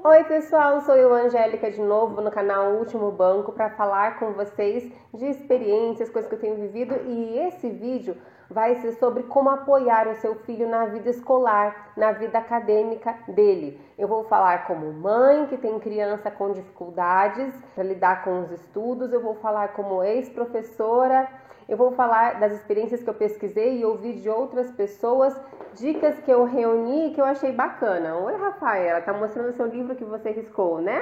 Oi pessoal, sou eu, Angélica, de novo no canal Último Banco para falar com vocês de experiências, coisas que eu tenho vivido, e esse vídeo vai ser sobre como apoiar o seu filho na vida escolar, na vida acadêmica dele. Eu vou falar como mãe que tem criança com dificuldades para lidar com os estudos, eu vou falar como ex-professora, eu vou falar das experiências que eu pesquisei e ouvi de outras pessoas, dicas que eu reuni e que eu achei bacana. Oi, Rafaela, tá mostrando o seu livro que você riscou, né?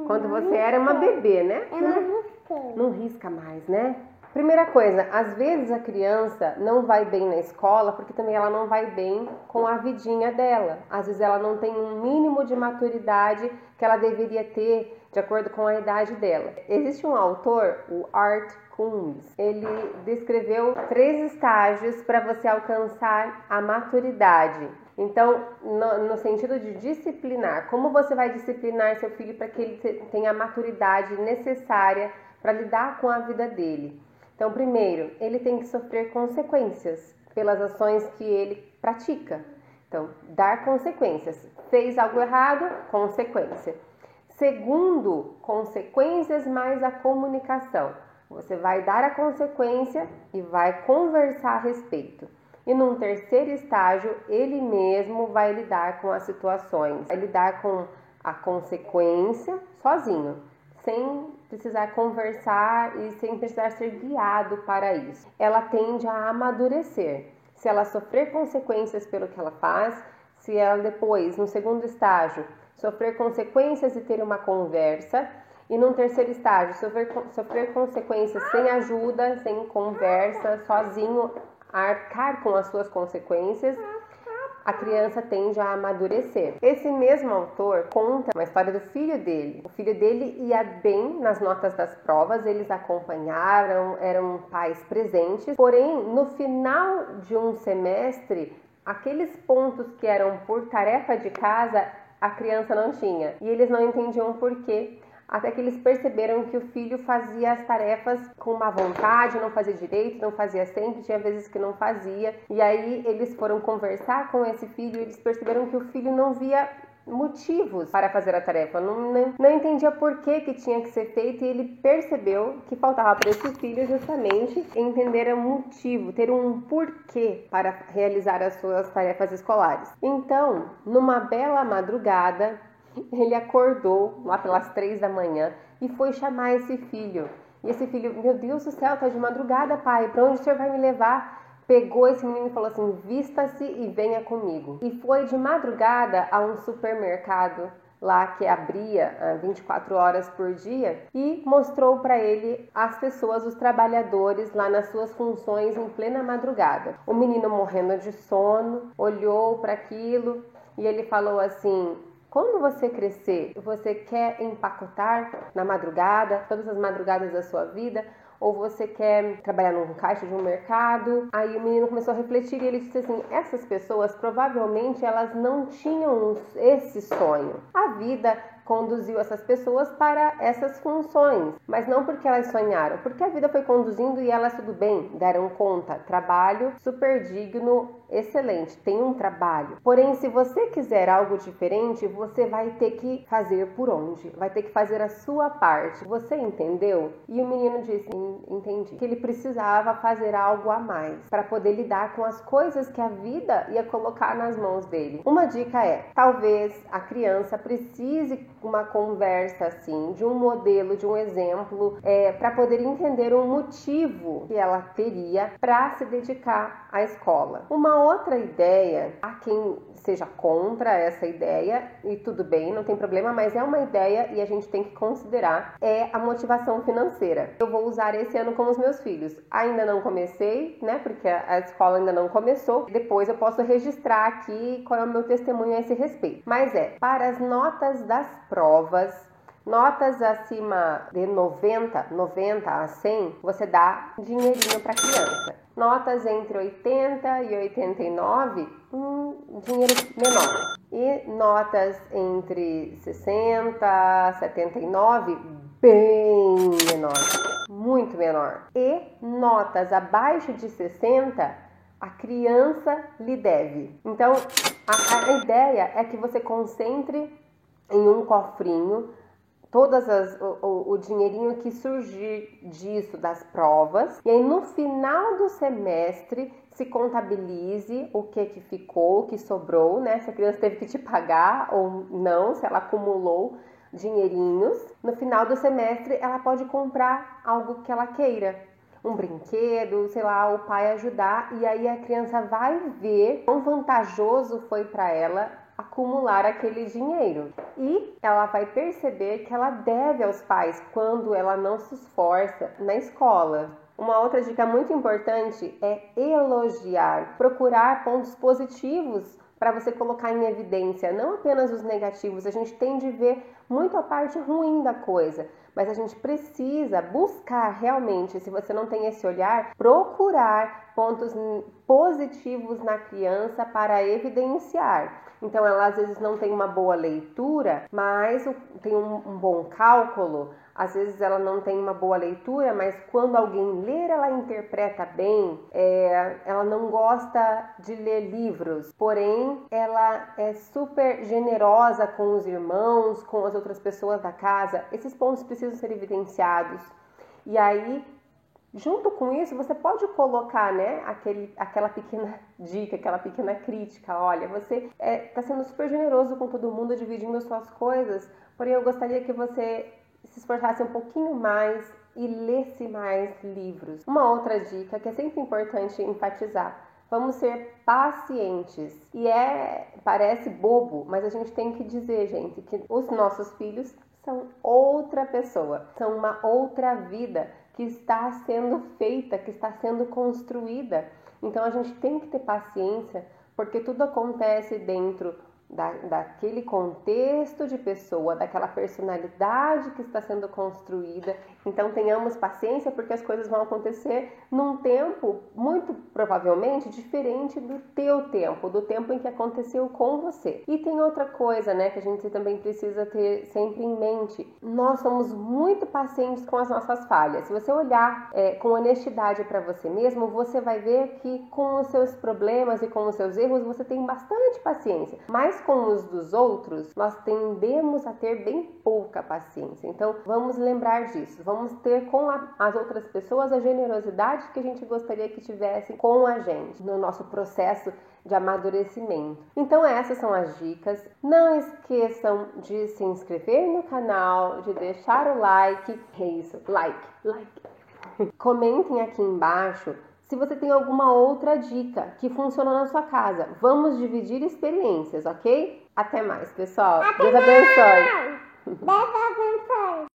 Quando você era uma bebê, né? Eu não risquei. Não risca mais, né? Primeira coisa, às vezes a criança não vai bem na escola porque também ela não vai bem com a vidinha dela. Às vezes ela não tem um mínimo de maturidade que ela deveria ter de acordo com a idade dela. Existe um autor, o Art Kuntz, ele descreveu 3 estágios para você alcançar a maturidade. Então, no sentido de disciplinar, como você vai disciplinar seu filho para que ele tenha a maturidade necessária para lidar com a vida dele? Então, primeiro, ele tem que sofrer consequências pelas ações que ele pratica. Então, dar consequências. Fez algo errado, consequência. Segundo, consequências mais a comunicação. Você vai dar a consequência e vai conversar a respeito. E num terceiro estágio, ele mesmo vai lidar com as situações, vai lidar com a consequência sozinho, sem precisar conversar e sem precisar ser guiado para isso. Ela tende a amadurecer. Se ela sofrer consequências pelo que ela faz, se ela depois, no segundo estágio, sofrer consequências e ter uma conversa, e num terceiro estágio, sofrer consequências sem ajuda, sem conversa, sozinho, arcar com as suas consequências, a criança tende a amadurecer. Esse mesmo autor conta uma história do filho dele. O filho dele ia bem nas notas das provas, eles acompanharam, eram pais presentes, porém, no final de um semestre, aqueles pontos que eram por tarefa de casa, a criança não tinha. E eles não entendiam por quê. Até que eles perceberam que o filho fazia as tarefas com má vontade, não fazia direito, não fazia sempre, tinha vezes que não fazia. E aí eles foram conversar com esse filho e eles perceberam que o filho não via motivos para fazer a tarefa, não entendia por que tinha que ser feito, e ele percebeu que faltava para esse filho justamente entender o motivo, ter um porquê para realizar as suas tarefas escolares. Então, numa bela madrugada, ele acordou lá pelas 3 da manhã e foi chamar esse filho. E esse filho, meu Deus do céu, tá de madrugada, pai, para onde o senhor vai me levar? Pegou esse menino e falou assim, vista-se e venha comigo. E foi de madrugada a um supermercado lá que abria 24 horas por dia e mostrou para ele as pessoas, os trabalhadores lá nas suas funções em plena madrugada. O menino morrendo de sono, olhou para aquilo e ele falou assim, quando você crescer, você quer empacotar na madrugada, todas as madrugadas da sua vida, ou você quer trabalhar num caixa de um mercado? Aí o menino começou a refletir e ele disse assim, essas pessoas provavelmente elas não tinham esse sonho. A vida conduziu essas pessoas para essas funções, mas não porque elas sonharam, porque a vida foi conduzindo e elas tudo bem, deram conta, trabalho super digno, excelente, tem um trabalho. Porém, se você quiser algo diferente, você vai ter que fazer por onde? Vai ter que fazer a sua parte. Você entendeu? E o menino disse, entendi, que ele precisava fazer algo a mais para poder lidar com as coisas que a vida ia colocar nas mãos dele. Uma dica é, talvez a criança precise uma conversa assim, de um modelo, de um exemplo, para poder entender um motivo que ela teria para se dedicar à escola. Uma outra ideia, há quem seja contra essa ideia, e tudo bem, não tem problema, mas é uma ideia e a gente tem que considerar, é a motivação financeira. Eu vou usar esse ano com os meus filhos. Ainda não comecei, né, porque a escola ainda não começou. Depois eu posso registrar aqui qual é o meu testemunho a esse respeito. Mas para as notas das provas, notas acima de 90 a 100, você dá dinheirinho para criança. Notas entre 80 e 89, dinheiro menor. E notas entre 60 a 79, bem menor, muito menor. E notas abaixo de 60, a criança lhe deve. Então, a ideia é que você concentre em um cofrinho o dinheirinho que surgir disso das provas, e aí no final do semestre se contabilize o que ficou, o que sobrou, né? Se a criança teve que te pagar ou não, se ela acumulou dinheirinhos. No final do semestre ela pode comprar algo que ela queira, um brinquedo, sei lá, o pai ajudar, e aí a criança vai ver quão vantajoso foi para ela acumular aquele dinheiro. E ela vai perceber que ela deve aos pais quando ela não se esforça na escola. Uma outra dica muito importante é elogiar, procurar pontos positivos para você colocar em evidência, não apenas os negativos. A gente tem de ver muito a parte ruim da coisa, mas a gente precisa buscar realmente, se você não tem esse olhar, procurar pontos positivos na criança para evidenciar. Então, ela às vezes não tem uma boa leitura, mas tem um bom cálculo. Às vezes ela não tem uma boa leitura, mas quando alguém ler, ela interpreta bem. Ela não gosta de ler livros, porém ela é super generosa com os irmãos, com as outras pessoas da casa. Esses pontos precisam ser evidenciados. E aí, junto com isso, você pode colocar, né, aquela pequena dica, aquela pequena crítica. Olha, você está sendo super generoso com todo mundo, dividindo as suas coisas, porém eu gostaria que você se esforçasse um pouquinho mais e lesse mais livros. Uma outra dica que é sempre importante enfatizar: vamos ser pacientes. E parece bobo, mas a gente tem que dizer, gente, que os nossos filhos são outra pessoa, são uma outra vida que está sendo feita, que está sendo construída. Então a gente tem que ter paciência, porque tudo acontece dentro daquele contexto de pessoa, daquela personalidade que está sendo construída. Então tenhamos paciência, porque as coisas vão acontecer num tempo muito provavelmente diferente do teu tempo, do tempo em que aconteceu com você. E tem outra coisa, né, que a gente também precisa ter sempre em mente: nós somos muito pacientes com as nossas falhas. Se você olhar com honestidade para você mesmo, você vai ver que com os seus problemas e com os seus erros você tem bastante paciência, mas com os dos outros nós tendemos a ter bem pouca paciência. Então vamos lembrar disso, vamos ter com as outras pessoas a generosidade que a gente gostaria que tivessem com a gente no nosso processo de amadurecimento. Então essas são as dicas. Não esqueçam de se inscrever no canal, de deixar o like. É isso, like. Comentem aqui embaixo se você tem alguma outra dica que funcionou na sua casa. Vamos dividir experiências, ok? Até mais, pessoal. Deus abençoe. Deus abençoe.